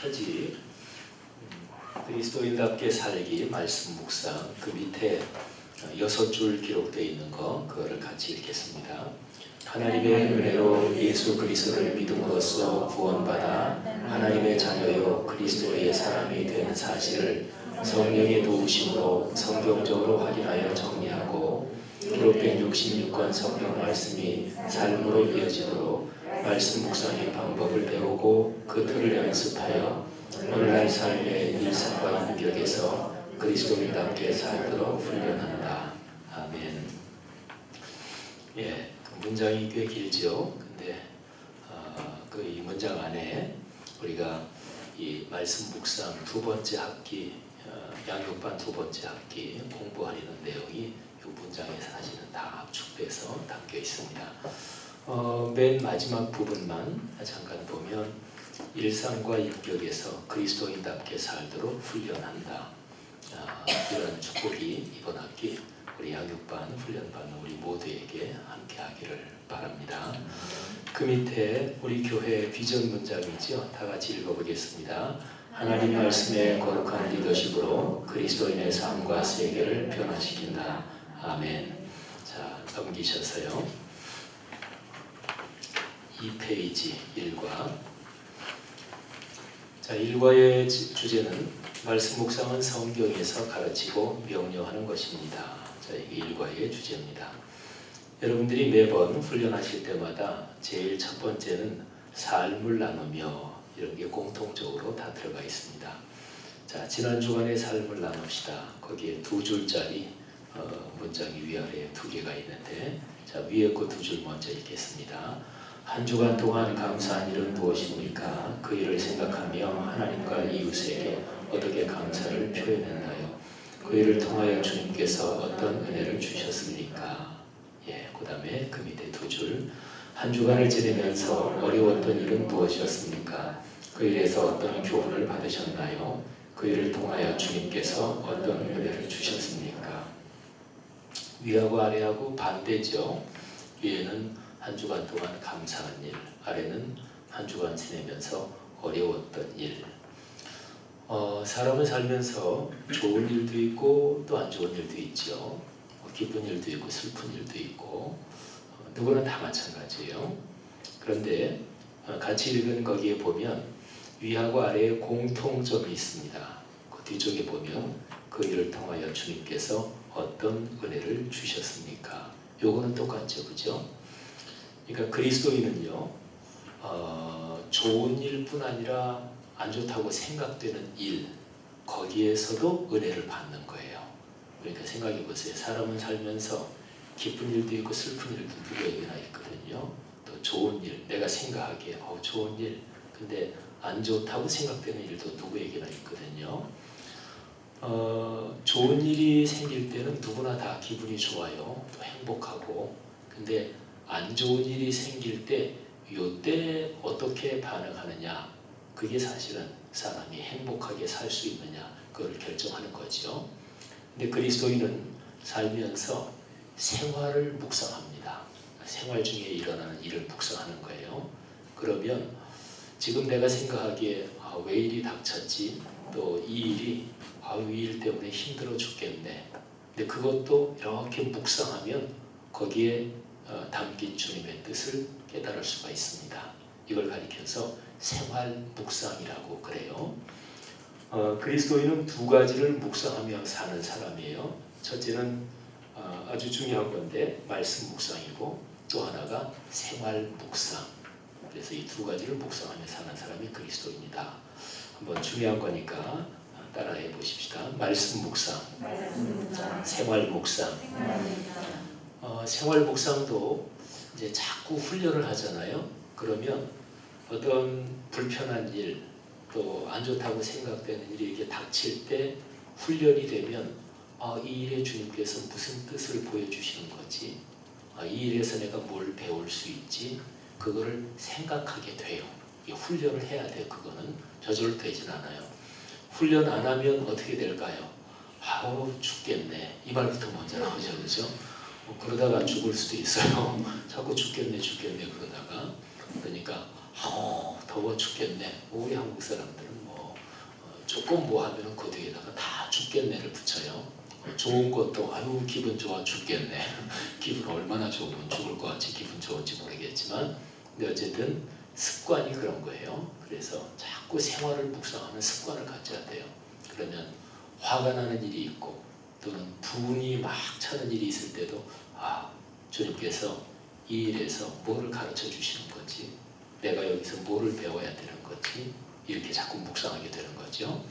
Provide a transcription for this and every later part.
표지 그리스도인답게 살기 말씀 묵상 그 밑에 6줄 기록되어 있는 거 그거를 같이 읽겠습니다. 하나님의 은혜로 예수 그리스도를 믿음으로써 구원받아 하나님의 자녀요 그리스도의 사람이 된 사실을 성령의 도우심으로 성경적으로 확인하여 정리하고 기록된 66권 성경 말씀이 삶으로 이어지도록 말씀 묵상의 방법을 배우고 그 틀을 연습하여 오늘날 삶의 일상과 인격에서 그리스도인답게 살도록 훈련한다. 아멘. 그 문장이 꽤 길죠. 근데 이 문장 안에 우리가 이 말씀 묵상 두 번째 학기, 양육반 두 번째 학기 공부하려는 내용이 이 문장에 사실은 다 압축돼서 담겨 있습니다. 맨 마지막 부분만 잠깐 보면 일상과 인격에서 그리스도인답게 살도록 훈련한다. 이런 축복이 이번 학기 우리 양육반 훈련받는 우리 모두에게 함께하기를 바랍니다. 그 밑에 우리 교회 비전 문장이죠. 다 같이 읽어보겠습니다. 하나님 말씀의 거룩한 리더십으로 그리스도인의 삶과 세계를 변화시킨다. 아멘. 자, 넘기셔서요. 2페이지 1과. 자, 1과의 주제는 말씀 묵상은 성경에서 가르치고 명령하는 것입니다. 자, 이게 1과의 주제입니다. 여러분들이 매번 훈련하실 때마다 제일 첫 번째는 삶을 나누며 이런 게 공통적으로 다 들어가 있습니다. 자, 지난 주간의 삶을 나눕시다. 거기에 두 줄짜리 문장이 위아래에 두 개가 있는데, 자, 위에 그 두 줄 먼저 읽겠습니다. 한 주간 동안 감사한 일은 무엇입니까? 그 일을 생각하며 하나님과 이웃에게 어떻게 감사를 표현했나요? 그 일을 통하여 주님께서 어떤 은혜를 주셨습니까? 그 다음에 그 밑에 두 줄. 한 주간을 지내면서 어려웠던 일은 무엇이었습니까? 그 일에서 어떤 교훈을 받으셨나요? 그 일을 통하여 주님께서 어떤 은혜를 주셨습니까? 위하고 아래하고 반대죠. 위에는 한 주간 동안 감사한 일, 아래는 한 주간 지내면서 어려웠던 일. 사람은 살면서 좋은 일도 있고 또 안 좋은 일도 있죠. 기쁜 일도 있고 슬픈 일도 있고 누구나 다 마찬가지예요. 그런데 같이 읽은 거기에 보면 위하고 아래에 공통점이 있습니다. 그 뒤쪽에 보면 그 일을 통하여 주님께서 어떤 은혜를 주셨습니까? 요거는 똑같죠, 그죠? 그러니까 그리스도인은요, 좋은 일뿐 아니라 안 좋다고 생각되는 일, 거기에서도 은혜를 받는 거예요. 그러니까 생각해 보세요. 사람은 살면서 기쁜 일도 있고 슬픈 일도 누구에게나 있거든요. 또 좋은 일, 내가 생각하기에 좋은 일, 근데 안 좋다고 생각되는 일도 누구에게나 있거든요. 좋은 일이 생길 때는 누구나 다 기분이 좋아요. 또 행복하고. 근데 안 좋은 일이 생길 때 이때 어떻게 반응하느냐, 그게 사실은 사람이 행복하게 살 수 있느냐, 그걸 결정하는 거죠. 근데 그리스도인은 살면서 생활을 묵상합니다. 생활 중에 일어나는 일을 묵상하는 거예요. 그러면 지금 내가 생각하기에 왜 일이 닥쳤지? 또 이 일이 이 일 때문에 힘들어 죽겠네. 근데 그것도 이렇게 묵상하면 거기에 담긴 주님의 뜻을 깨달을 수가 있습니다. 이걸 가리켜서 생활 묵상이라고 그래요. 그리스도인은 두 가지를 묵상하며 사는 사람이에요. 첫째는 아주 중요한 건데 말씀 묵상이고, 또 하나가 생활 묵상. 그래서 이 두 가지를 묵상하며 사는 사람이 그리스도입니다. 한번 중요한 거니까 따라해 보십시다. 말씀 묵상, 생활 묵상. 생활 묵상도 이제 자꾸 훈련을 하잖아요. 그러면 어떤 불편한 일, 또 안 좋다고 생각되는 일이 이렇게 닥칠 때 훈련이 되면 이 일에 주님께서 무슨 뜻을 보여주시는 거지? 이 일에서 내가 뭘 배울 수 있지? 그거를 생각하게 돼요. 훈련을 해야 돼요. 그거는 저절로 되진 않아요. 훈련 안 하면 어떻게 될까요? 죽겠네. 이 말부터 먼저 나오죠. 그죠? 그러다가 죽을 수도 있어요. 자꾸 죽겠네 그러다가. 그러니까 더워 죽겠네. 우리 한국 사람들은 조금 하면은 그 뒤에다가 다 죽겠네를 붙여요. 좋은 것도 아유 기분 좋아 죽겠네. 기분 얼마나 좋으면 죽을 것 같이 기분 좋은지 모르겠지만, 근데 어쨌든 습관이 그런 거예요. 그래서 자꾸 생활을 묵상하는 습관을 가져야 돼요. 그러면 화가 나는 일이 있고 또는 분이 막 차는 일이 있을 때도 주님께서 이 일에서 뭐를 가르쳐 주시는 거지, 내가 여기서 뭐를 배워야 되는 거지, 이렇게 자꾸 묵상하게 되는 거죠.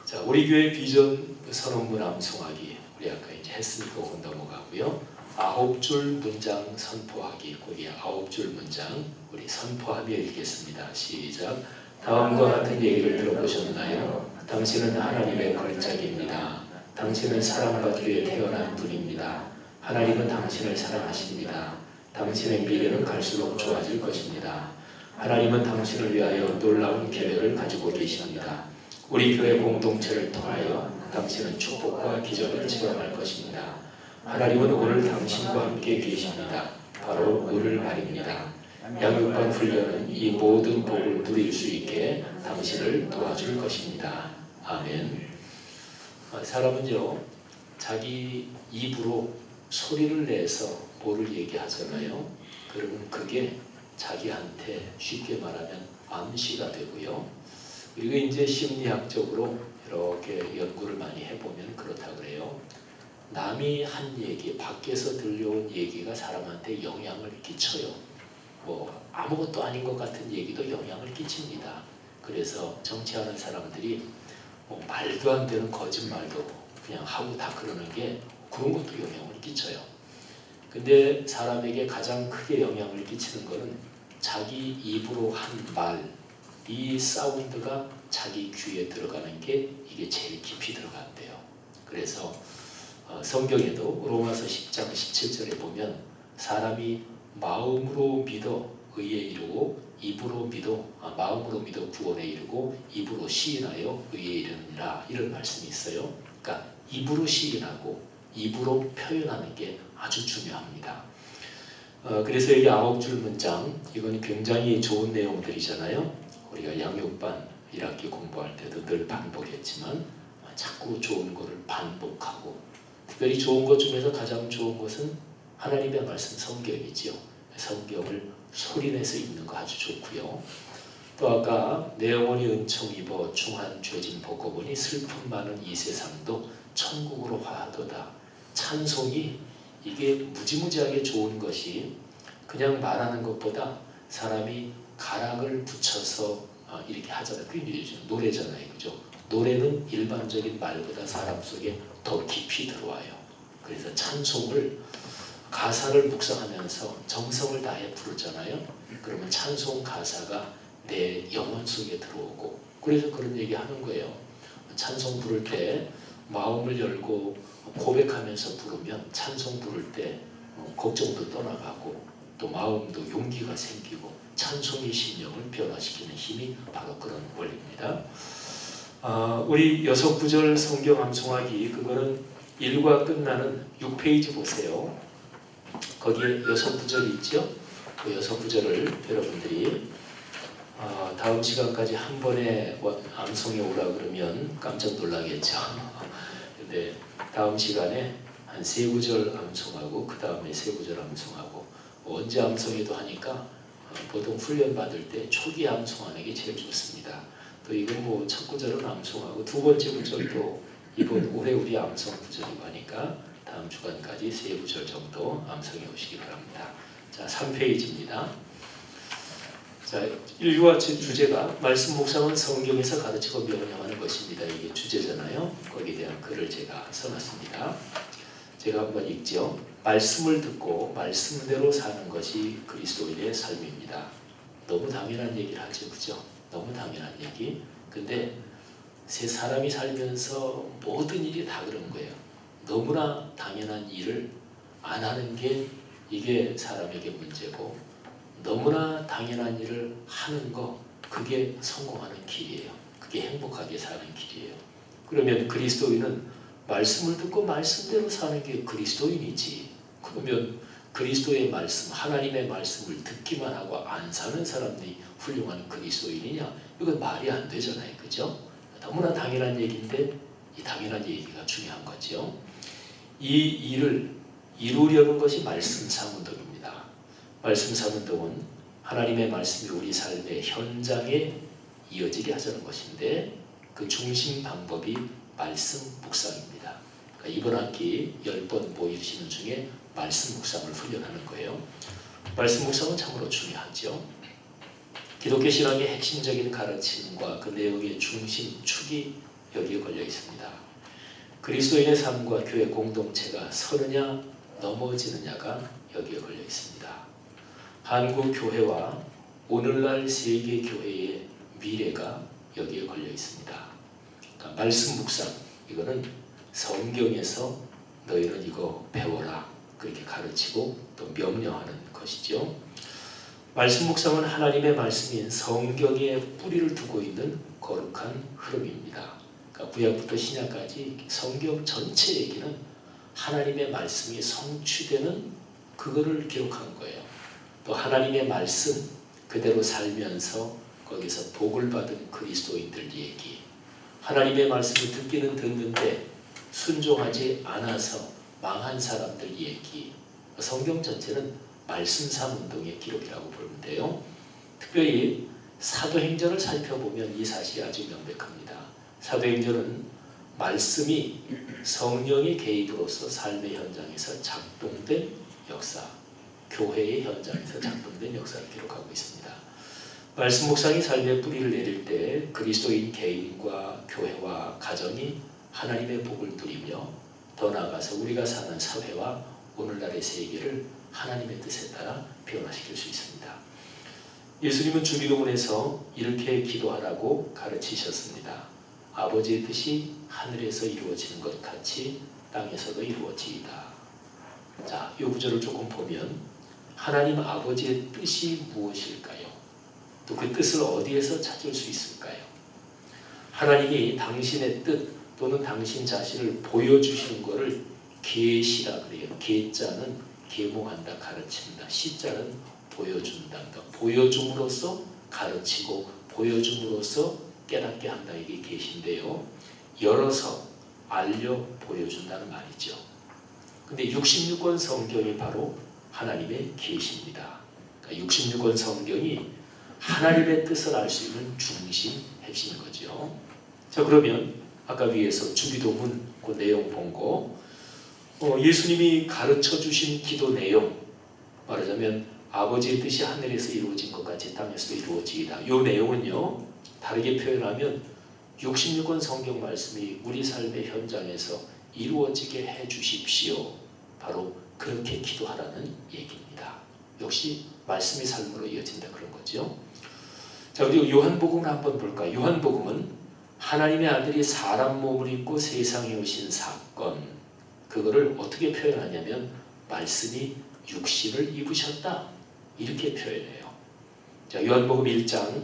자, 우리 교회 비전 선언문 암송하기 우리 아까 이제 했으니까 오늘 넘어가고요. 9줄 문장 선포하기, 거기에 9줄 문장 우리 선포하며 읽겠습니다. 시작. 다음과 같은 얘기를 들어보셨나요? 당신은 하나님의 걸작입니다. 당신은 사랑받기 위해 태어난 분입니다. 하나님은 당신을 사랑하십니다. 당신의 미래는 갈수록 좋아질 것입니다. 하나님은 당신을 위하여 놀라운 계획을 가지고 계십니다. 우리 교회 공동체를 통하여 당신은 축복과 기적을 체험할 것입니다. 하나님은 오늘 당신과 함께 계십니다. 바로 오늘 말입니다. 양육반 훈련은 이 모든 복을 누릴 수 있게 당신을 도와줄 것입니다. 아멘. 사람은요, 자기 입으로 소리를 내서 뭐를 얘기하잖아요. 그러면 그게 자기한테 쉽게 말하면 암시가 되고요. 우리가 이제 심리학적으로 이렇게 연구를 많이 해보면 그렇다 그래요. 남이 한 얘기, 밖에서 들려온 얘기가 사람한테 영향을 끼쳐요. 아무것도 아닌 것 같은 얘기도 영향을 끼칩니다. 그래서 정치하는 사람들이 말도 안 되는 거짓말도 그냥 하고 다 그러는 게, 그런 것도 영향을 끼쳐요. 근데 사람에게 가장 크게 영향을 끼치는 것은 자기 입으로 한 말, 이 사운드가 자기 귀에 들어가는 게 이게 제일 깊이 들어간대요. 그래서 성경에도 로마서 10장 17절에 보면 사람이 마음으로 믿어 의에 이르고 마음으로 믿어 구원에 이르고 입으로 시인하여 의에 이르느니라, 이런 말씀이 있어요. 그러니까 입으로 시인하고 입으로 표현하는 게 아주 중요합니다. 그래서 여기 9줄 문장, 이건 굉장히 좋은 내용들이잖아요. 우리가 양육반 1학기 공부할 때도 늘 반복했지만 자꾸 좋은 거를 반복하고, 특별히 좋은 것 중에서 가장 좋은 것은 하나님의 말씀 성경이지요. 성경을 소리내서 읽는 거 아주 좋고요. 또 아까 내 영혼이 은총 입어 중한 죄진 벗고 보니 슬픔 많은 이 세상도 천국으로 화하도다. 찬송이 이게 무지무지하게 좋은 것이 그냥 말하는 것보다 사람이 가락을 붙여서 이렇게 하잖아요. 그게 노래잖아요. 그죠? 노래는 일반적인 말보다 사람 속에 더 깊이 들어와요. 그래서 찬송을, 가사를 묵상하면서 정성을 다해 부르잖아요. 그러면 찬송 가사가 내 영혼 속에 들어오고, 그래서 그런 얘기 하는 거예요. 찬송 부를 때 마음을 열고 고백하면서 부르면 찬송 부를 때 걱정도 떠나가고 또 마음도 용기가 생기고 찬송의 심령을 변화시키는 힘이 바로 그런 원리입니다. 우리 6구절 성경 암송하기, 그거는 1과 끝나는 6페이지 보세요. 거기에 6구절이 있죠. 그 6구절을 여러분들이 다음 시간까지 한 번에 암송해 오라 그러면 깜짝 놀라겠죠. 근데 다음 시간에 한 3구절 암송하고 그 다음에 3구절 암송하고, 언제 암송해도 하니까 보통 훈련 받을 때 초기 암송하는 게 제일 좋습니다. 또 이건 첫 구절은 암송하고 두 번째 구절도 이번 올해 우리 암송 구절이고 하니까 다음 주간까지 3구절 정도 암송해 오시기 바랍니다. 자, 3페이지입니다. 자, 1과 주제가 말씀 묵상은 성경에서 가르치고 명령하는 것입니다. 이게 주제잖아요. 거기에 대한 글을 제가 써놨습니다. 제가 한번 읽죠. 말씀을 듣고 말씀대로 사는 것이 그리스도인의 삶입니다. 너무 당연한 얘기를 하죠. 그죠? 너무 당연한 얘기. 근데 세 사람이 살면서 모든 일이 다 그런 거예요. 너무나 당연한 일을 안 하는 게 이게 사람에게 문제고, 너무나 당연한 일을 하는 거, 그게 성공하는 길이에요. 그게 행복하게 사는 길이에요. 그러면 그리스도인은 말씀을 듣고 말씀대로 사는 게 그리스도인이지. 그러면 그리스도의 말씀, 하나님의 말씀을 듣기만 하고 안 사는 사람들이 훌륭한 그리스도인이냐? 이건 말이 안 되잖아요. 그죠? 너무나 당연한 얘기인데 이 당연한 얘기가 중요한 거죠. 이 일을 이루려는 것이 말씀 사문동입니다. 말씀 사문동은 하나님의 말씀이 우리 삶의 현장에 이어지게 하자는 것인데 그 중심 방법이 말씀 묵상입니다. 그러니까 이번 학기 10번 모이시는 중에 말씀 묵상을 훈련하는 거예요. 말씀 묵상은 참으로 중요하죠. 기독교 신앙의 핵심적인 가르침과 그 내용의 중심, 축이 여기에 걸려 있습니다. 그리스도인의 삶과 교회 공동체가 서느냐 넘어지느냐가 여기에 걸려 있습니다. 한국 교회와 오늘날 세계 교회의 미래가 여기에 걸려 있습니다. 그러니까 말씀 묵상, 이거는 성경에서 너희는 이거 배워라 그렇게 가르치고 또 명령하는 것이죠. 말씀 묵상은 하나님의 말씀인 성경에 뿌리를 두고 있는 거룩한 흐름입니다. 그러니까 구약부터 신약까지 성경 전체 얘기는 하나님의 말씀이 성취되는 그거를 기록한 거예요. 또 하나님의 말씀 그대로 살면서 거기서 복을 받은 그리스도인들 얘기, 하나님의 말씀을 듣기는 듣는데 순종하지 않아서 망한 사람들 얘기, 성경 전체는 말씀 사문동의 기록이라고 보는데요. 특별히 사도행전을 살펴보면 이 사실이 아주 명백합니다. 사도행전은 말씀이 성령의 개입으로서 삶의 현장에서 작동된 역사, 교회의 현장에서 작동된 역사를 기록하고 있습니다. 말씀 묵상이 삶의 뿌리를 내릴 때 그리스도인 개인과 교회와 가정이 하나님의 복을 누리며 더 나아가서 우리가 사는 사회와 오늘날의 세계를 하나님의 뜻에 따라 변화시킬 수 있습니다. 예수님은 주기도문에서 이렇게 기도하라고 가르치셨습니다. 아버지의 뜻이 하늘에서 이루어지는 것 같이 땅에서도 이루어지이다. 자, 이 구절을 조금 보면 하나님 아버지의 뜻이 무엇일까요? 또 그 뜻을 어디에서 찾을 수 있을까요? 하나님이 당신의 뜻 또는 당신 자신을 보여주시는 것을 계시라 그래요. 계자는 계몽한다, 가르친다. 시자는 보여준다. 보여줌으로써 가르치고 보여줌으로써 깨닫게 한다. 이게 계시인데요. 열어서 알려 보여준다는 말이죠. 근데 66권 성경이 바로 하나님의 계시입니다. 그러니까 66권 성경이 하나님의 뜻을 알 수 있는 중심, 핵심인 거죠. 자, 그러면 아까 위에서 주기도문 그 내용 본 거, 예수님이 가르쳐 주신 기도 내용, 말하자면 아버지의 뜻이 하늘에서 이루어진 것 같이 땅에서도 이루어지이다. 이 내용은요, 다르게 표현하면 66권 성경 말씀이 우리 삶의 현장에서 이루어지게 해 주십시오. 바로 그렇게 기도하라는 얘기입니다. 역시 말씀이 삶으로 이어진다 그런 거죠. 자, 그리고 요한복음을 한번 볼까요? 요한복음은 하나님의 아들이 사람 몸을 입고 세상에 오신 사건, 그거를 어떻게 표현하냐면 말씀이 육신을 입으셨다 이렇게 표현해요. 자, 요한복음 1장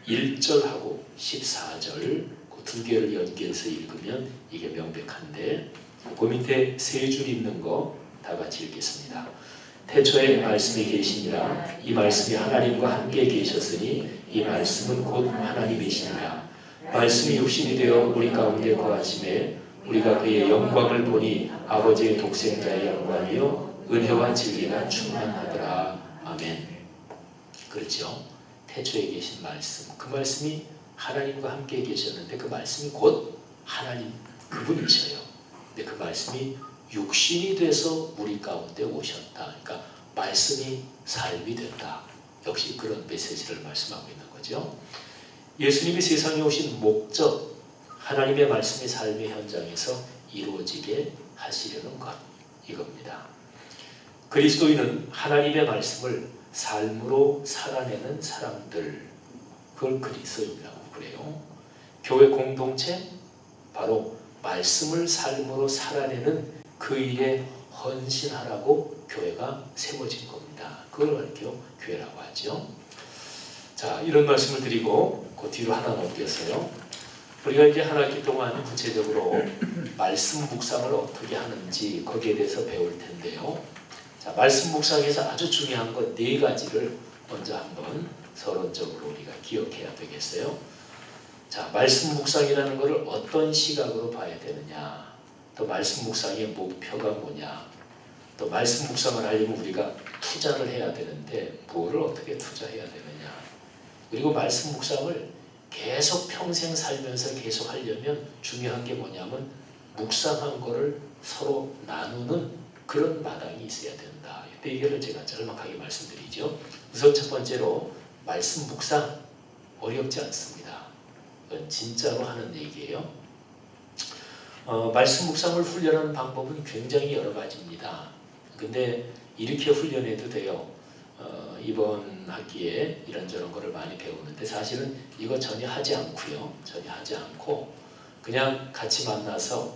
1절하고 14절 그 두 개를 연결해서 읽으면 이게 명백한데, 그 밑에 세 줄 있는 거 다 같이 읽겠습니다. 태초에 말씀이 계시니라. 이 말씀이 하나님과 함께 계셨으니 이 말씀은 곧 하나님이시니라. 말씀이 육신이 되어 우리 가운데 거하심에 우리가 그의 영광을 보니 아버지의 독생자의 영광이요 은혜와 진리가 충만하더라. 아멘. 그렇죠. 태초에 계신 말씀, 그 말씀이 하나님과 함께 계셨는데 그 말씀이 곧 하나님 그분이셔요. 근데 그 말씀이 육신이 돼서 우리 가운데 오셨다. 그러니까 말씀이 삶이 된다. 역시 그런 메시지를 말씀하고 있는 거죠. 예수님이 세상에 오신 목적, 하나님의 말씀이 삶의 현장에서 이루어지게 하시려는 것, 이겁니다. 그리스도인은 하나님의 말씀을 삶으로 살아내는 사람들, 그걸 그리스도인이라고 그래요. 교회 공동체, 바로 말씀을 삶으로 살아내는 그 일에 헌신하라고 교회가 세워진 겁니다. 그걸 가리켜 교회라고 하죠. 자, 이런 말씀을 드리고 그 뒤로 하나 넘겼어요. 우리가 이제 한 학기 동안 구체적으로 말씀 묵상을 어떻게 하는지 거기에 대해서 배울 텐데요. 자, 자, 말씀 묵상에서 아주 중요한 것 4가지를 먼저 한번 서론적으로 우리가 기억해야 되겠어요. 자, 말씀 묵상이라는 것을 어떤 시각으로 봐야 되느냐, 또 말씀 묵상의 목표가 뭐냐, 또 말씀 묵상을 하려면 우리가 투자를 해야 되는데 뭐를 어떻게 투자해야 되느냐, 그리고 말씀 묵상을 계속 평생 살면서 계속 하려면 중요한 게 뭐냐면 묵상한 거를 서로 나누는 그런 마당이 있어야 된다. 이때 이거를 제가 짤막하게 말씀드리죠. 우선 첫 번째로 말씀 묵상 어렵지 않습니다. 이건 진짜로 하는 얘기예요. 말씀 묵상을 훈련하는 방법은 굉장히 여러 가지입니다. 근데 이렇게 훈련해도 돼요. 이번 학기에 이런저런 거를 많이 배우는데 사실은 이거 전혀 하지 않고요. 전혀 하지 않고 그냥 같이 만나서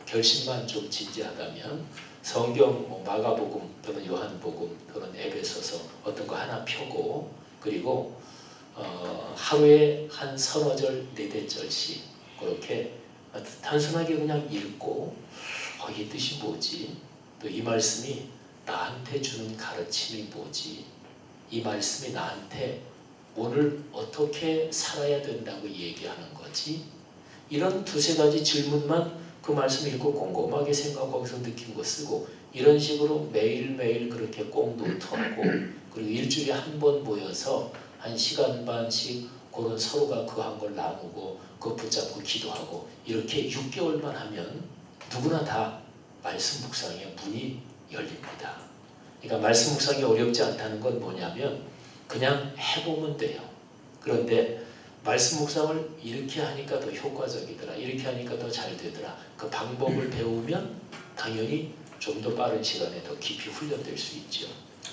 결심만 좀 진지하다면 성경 마가복음 또는 요한복음 또는 에베소서 어떤 거 하나 펴고 그리고 하루에 한 서너 절, 4대절씩 그렇게 단순하게 그냥 읽고 이 뜻이 뭐지? 또 이 말씀이 나한테 주는 가르침이 뭐지? 이 말씀이 나한테 오늘 어떻게 살아야 된다고 얘기하는 거지? 이런 2-3가지 질문만 그 말씀 읽고 꼼꼼하게 생각하고 거기서 느낀 거 쓰고 이런 식으로 매일매일 그렇게 꼭 노트하고 그리고 일주일에 한 번 모여서 1시간 반씩 그런 서로가 그 한 걸 나누고 그거 붙잡고 기도하고 이렇게 6개월만 하면 누구나 다 말씀 묵상의 문이 열립니다. 그러니까 말씀 묵상이 어렵지 않다는 건 뭐냐면 그냥 해보면 돼요. 그런데 말씀 묵상을 이렇게 하니까 더 효과적이더라, 이렇게 하니까 더 잘 되더라, 그 방법을 배우면 당연히 좀 더 빠른 시간에 더 깊이 훈련될 수 있죠.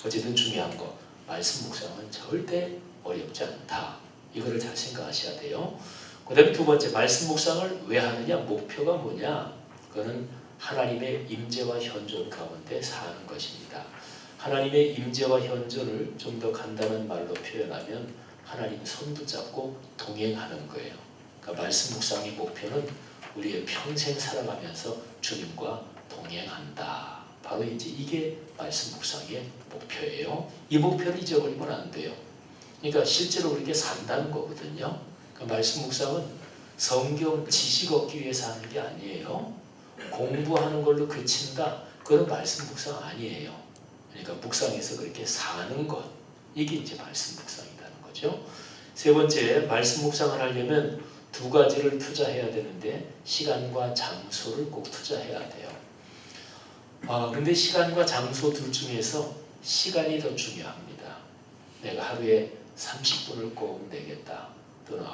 어쨌든 중요한 거 말씀 묵상은 절대 어렵지 않다. 이거를 잘 생각하셔야 돼요. 그 다음에 2번째 말씀 묵상을 왜 하느냐, 목표가 뭐냐, 그거는 하나님의 임재와 현존 가운데 사는 것입니다. 하나님의 임재와 현존을 좀 더 간단한 말로 표현하면 하나님 손 붙잡고 동행하는 거예요. 그러니까 말씀 묵상의 목표는 우리의 평생 살아가면서 주님과 동행한다. 바로 이제 이게 말씀 묵상의 목표예요. 이 목표를 잊어버리면 안 돼요. 그러니까 실제로 그렇게 산다는 거거든요. 그러니까 말씀 묵상은 성경 지식 얻기 위해서 하는 게 아니에요. 공부하는 걸로 그친다. 그건 말씀 묵상 아니에요. 그러니까 묵상에서 그렇게 사는 것, 이게 이제 말씀 묵상이라는 거죠. 3번째, 말씀 묵상을 하려면 2가지를 투자해야 되는데 시간과 장소를 꼭 투자해야 돼요. 근데 시간과 장소 둘 중에서 시간이 더 중요합니다. 내가 하루에 30분을 꼭 내겠다. 또는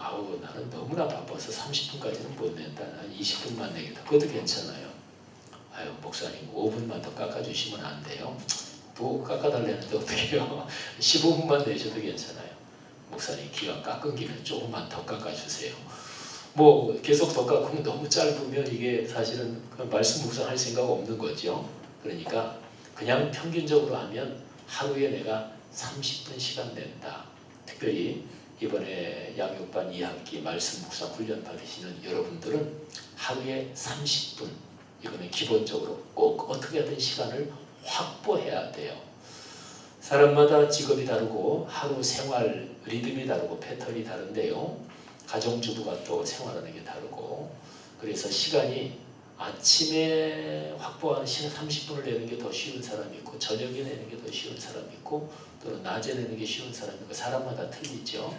나는 너무나 바빠서 30분까지는 못 낸다. 난 20분만 내겠다. 그것도 괜찮아요. 목사님 5분만 더 깎아주시면 안 돼요? 또 깎아달라는데 어떻게 해요? 15분만 내셔도 괜찮아요. 목사님 기왕 깎은 김에 조금만 더 깎아주세요. 계속 더 깎으면 너무 짧으면 이게 사실은 말씀 묵상할 생각 없는 거죠. 그러니까 그냥 평균적으로 하면 하루에 내가 30분 시간 낸다. 특별히 이번에 양육반 2학기 말씀 묵상 훈련 받으시는 여러분들은 하루에 30분, 이거는 기본적으로 꼭 어떻게 하든 시간을 확보해야 돼요. 사람마다 직업이 다르고 하루 생활 리듬이 다르고 패턴이 다른데요. 가정주부가 또 생활하는 게 다르고, 그래서 시간이 아침에 확보하는 시간 30분을 내는 게 더 쉬운 사람이 있고, 저녁에 내는 게 더 쉬운 사람이 있고, 또는 낮에 내는 게 쉬운 사람이 있고, 사람마다 틀리죠.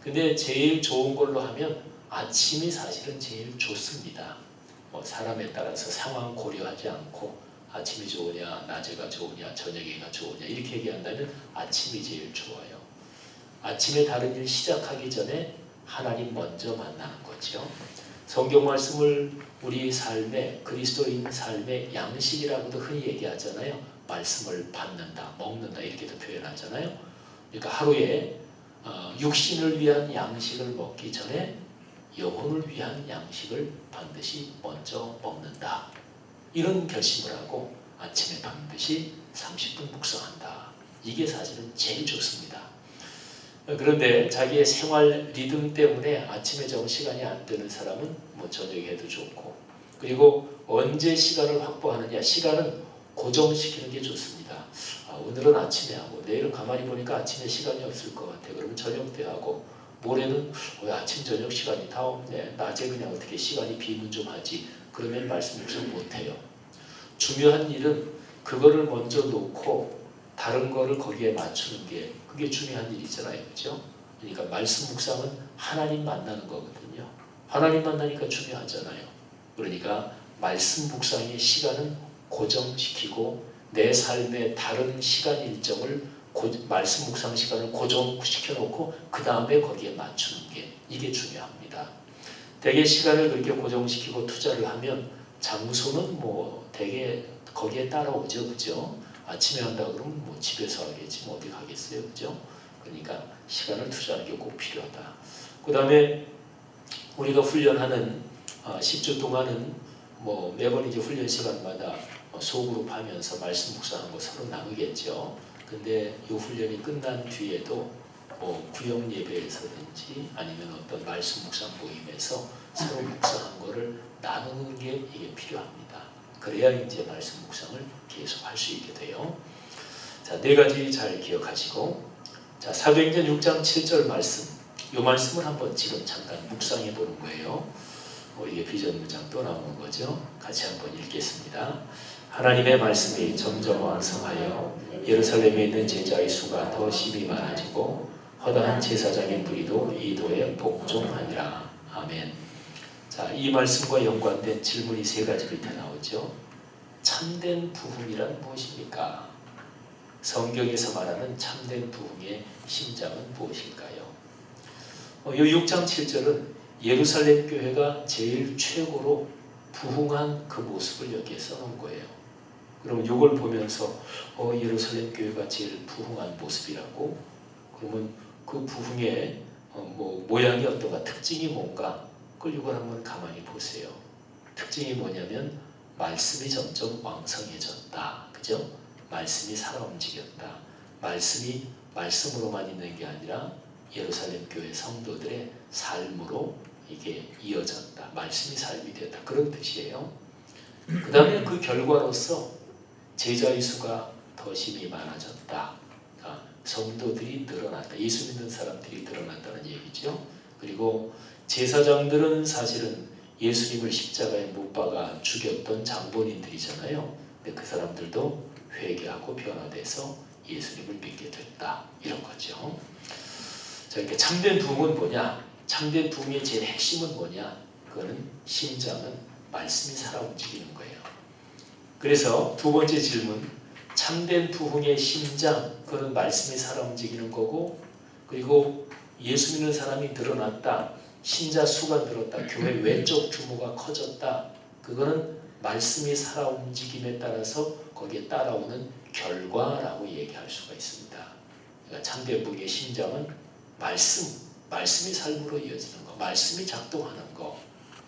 근데 제일 좋은 걸로 하면 아침이 사실은 제일 좋습니다. 사람에 따라서 상황 고려하지 않고 아침이 좋으냐, 낮에가 좋으냐, 저녁이가 좋으냐 이렇게 얘기한다면 아침이 제일 좋아요. 아침에 다른 일 시작하기 전에 하나님 먼저 만나는 거죠. 성경 말씀을 우리 삶의, 그리스도인 삶의 양식이라고도 흔히 얘기하잖아요. 말씀을 받는다, 먹는다 이렇게도 표현하잖아요. 그러니까 하루에 육신을 위한 양식을 먹기 전에 영혼을 위한 양식을 반드시 먼저 먹는다. 이런 결심을 하고 아침에 반드시 30분 묵상한다. 이게 사실은 제일 좋습니다. 그런데 자기의 생활 리듬 때문에 아침에 정 시간이 안 되는 사람은 저녁에 해도 좋고, 그리고 언제 시간을 확보하느냐, 시간은 고정시키는 게 좋습니다. 오늘은 아침에 하고 내일은 가만히 보니까 아침에 시간이 없을 것 같아. 그러면 저녁 때 하고 모레는 왜 아침 저녁 시간이 다 없네. 낮에 그냥 어떻게 시간이 비면 좀 하지. 그러면 말씀 묵상 못해요. 중요한 일은 그거를 먼저 놓고 다른 거를 거기에 맞추는 게 그게 중요한 일이잖아요. 그죠? 그러니까 말씀 묵상은 하나님 만나는 거거든요. 하나님 만나니까 중요하잖아요. 그러니까 말씀 묵상의 시간은 고정시키고 내 삶의 다른 시간 일정을 말씀 묵상 시간을 고정시켜 놓고 그 다음에 거기에 맞추는 게 이게 중요합니다. 대개 시간을 그렇게 고정시키고 투자를 하면 장소는 뭐 대개 거기에 따라오죠. 그죠? 아침에 한다 그러면 뭐 집에서 하겠지 뭐 어디 가겠어요. 그죠? 그러니까 시간을 투자하는 게 꼭 필요하다. 그 다음에 우리가 훈련하는 10주 동안은 뭐 매번 이제 훈련 시간마다 소그룹 하면서 말씀 묵상하는 거 서로 나누겠죠. 근데 이 훈련이 끝난 뒤에도 뭐 구역 예배에서든지 아니면 어떤 말씀 묵상 모임에서 서로 묵상한 거를 나누는 게 이게 필요합니다. 그래야 이제 말씀 묵상을 계속 할 수 있게 돼요. 자, 네 가지 잘 기억하시고, 자, 사도행전 6장 7절 말씀, 이 말씀을 한번 지금 잠깐 묵상해 보는 거예요. 이게 비전 문장 또 나오는 거죠. 같이 한번 읽겠습니다. 하나님의 말씀이 점점 완성하여 예루살렘에 있는 제자의 수가 더 심히 많아지고 허다한 제사장의 무리도 이 도에 복종하니라. 아멘. 자, 이 말씀과 연관된 질문이 세 가지 밑에 나오죠. 참된 부흥이란 무엇입니까? 성경에서 말하는 참된 부흥의 심장은 무엇일까요? 이 6장 7절은 예루살렘 교회가 제일 최고로 부흥한 그 모습을 여기에 써놓은 거예요. 그러면 이걸 보면서 예루살렘 교회가 제일 부흥한 모습이라고? 그러면 그 부흥의 뭐 모양이 어떤가? 특징이 뭔가? 그걸 이걸 한번 가만히 보세요. 특징이 뭐냐면 말씀이 점점 왕성해졌다. 그죠? 말씀이 살아 움직였다. 말씀이 말씀으로만 있는 게 아니라 예루살렘 교회 성도들의 삶으로 이게 이어졌다. 말씀이 삶이 됐다. 그런 뜻이에요. 그 다음에 그 결과로서 제자의 수가 더 심히 많아졌다. 성도들이 늘어났다. 예수 믿는 사람들이 늘어났다는 얘기죠. 그리고 제사장들은 사실은 예수님을 십자가에 못 박아 죽였던 장본인들이잖아요. 근데 그 사람들도 회개하고 변화돼서 예수님을 믿게 됐다. 이런 거죠. 자, 이렇게 참된 부흥은 뭐냐? 참된 부흥의 제일 핵심은 뭐냐? 그거는 심장은 말씀이 살아 움직이는 거예요. 그래서 두 번째 질문, 참된 부흥의 심장, 그거는 말씀이 살아 움직이는 거고, 그리고 예수 믿는 사람이 늘어났다, 신자 수가 늘었다, 교회 외적 규모가 커졌다, 그거는 말씀이 살아 움직임에 따라서 거기에 따라오는 결과라고 얘기할 수가 있습니다. 그러니까 참된 부흥의 심장은 말씀이 삶으로 이어지는 거, 말씀이 작동하는 거,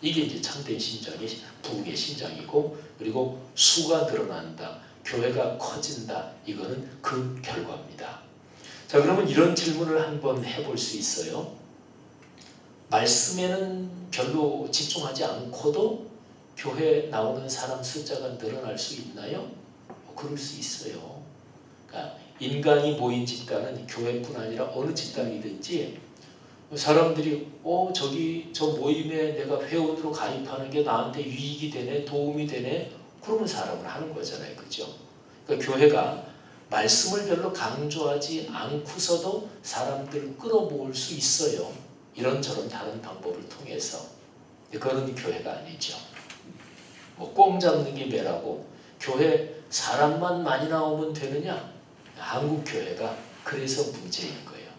이게 이제 참된 심장이 부흥의 심장이고, 그리고 수가 늘어난다, 교회가 커진다, 이거는 그 결과입니다. 자, 그러면 이런 질문을 한번 해볼 수 있어요. 말씀에는 별로 집중하지 않고도 교회에 나오는 사람 숫자가 늘어날 수 있나요? 그럴 수 있어요. 그러니까 인간이 모인 집단은 교회뿐 아니라 어느 집단이든지 사람들이 저 모임에 내가 회원으로 가입하는 게 나한테 유익이 되네, 도움이 되네, 그러면 사람을 하는 거잖아요. 그죠? 그러니까 교회가 말씀을 별로 강조하지 않고서도 사람들을 끌어모을 수 있어요. 이런저런 다른 방법을 통해서. 그런 교회가 아니죠. 뭐 꽁 잡는 게 매라고 교회 사람만 많이 나오면 되느냐? 한국 교회가 그래서 문제인 거예요.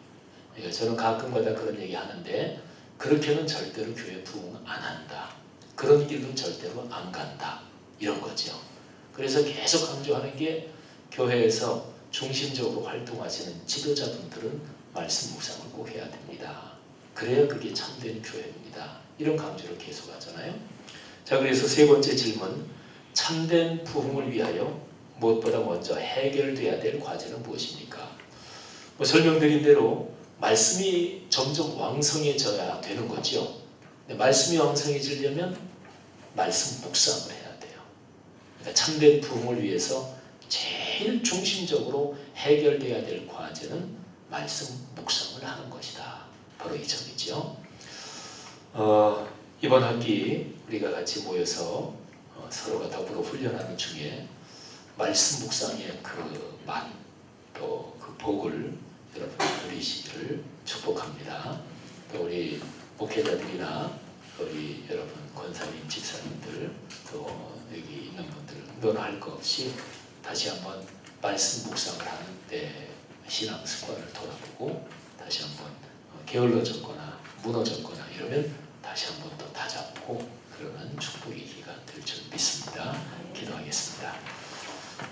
그러니까 저는 가끔가다 그런 얘기 하는데, 그렇게는 절대로 교회 부흥 안 한다. 그런 길로 절대로 안 간다. 이런 거죠. 그래서 계속 강조하는 게 교회에서 중심적으로 활동하시는 지도자분들은 말씀 묵상을 꼭 해야 됩니다. 그래야 그게 참된 교회입니다. 이런 강조를 계속 하잖아요. 자, 그래서 세 번째 질문, 참된 부흥을 위하여 무엇보다 먼저 해결돼야 될 과제는 무엇입니까? 설명드린 대로 말씀이 점점 왕성해져야 되는 거죠. 근데 말씀이 왕성해지려면 말씀 묵상을 해야 돼요. 그러니까 참된 부흥을 위해서 제일 중심적으로 해결돼야 될 과제는 말씀 묵상을 하는 것이다. 바로 이 점이죠. 이번 학기 우리가 같이 모여서 서로가 더불어 훈련하는 중에 말씀 묵상의 그 맛, 또 그 복을 여러분 누리시기를 축복합니다. 또 우리 목회자들이나 우리 여러분 권사님, 집사님들, 또 여기 있는 분들 논할 것 없이 다시 한번 말씀 묵상을 하는 때 신앙 습관을 돌아보고 다시 한번 게을러졌거나 무너졌거나 이러면 다시 한번 또 다잡고 그러는 축복의 기간 될 줄 믿습니다. 기도하겠습니다.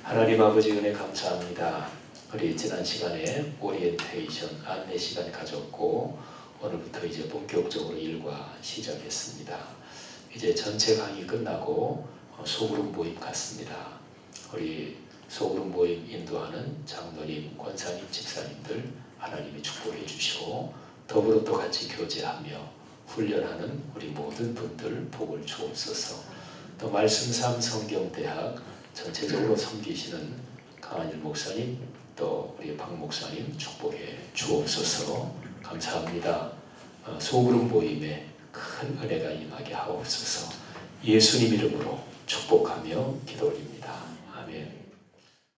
하나님 아버지 은혜 감사합니다. 우리 지난 시간에 오리엔테이션 안내 시간 가졌고 오늘부터 이제 본격적으로 일과 시작했습니다. 이제 전체 강의 끝나고 소그룹 모임 같습니다. 우리 소그룹 모임 인도하는 장로님, 권사님, 집사님들 하나님이 축복해 주시고 더불어 또 같이 교제하며 훈련하는 우리 모든 분들 복을 주옵소서. 또 말씀삼 성경대학 전체적으로 섬기시는 강한일 목사님 또 우리 박 목사님 축복해 주옵소서. 감사합니다. 소그룹 모임에 큰 은혜가 임하게 하옵소서. 예수님 이름으로 축복하며 기도 올립니다.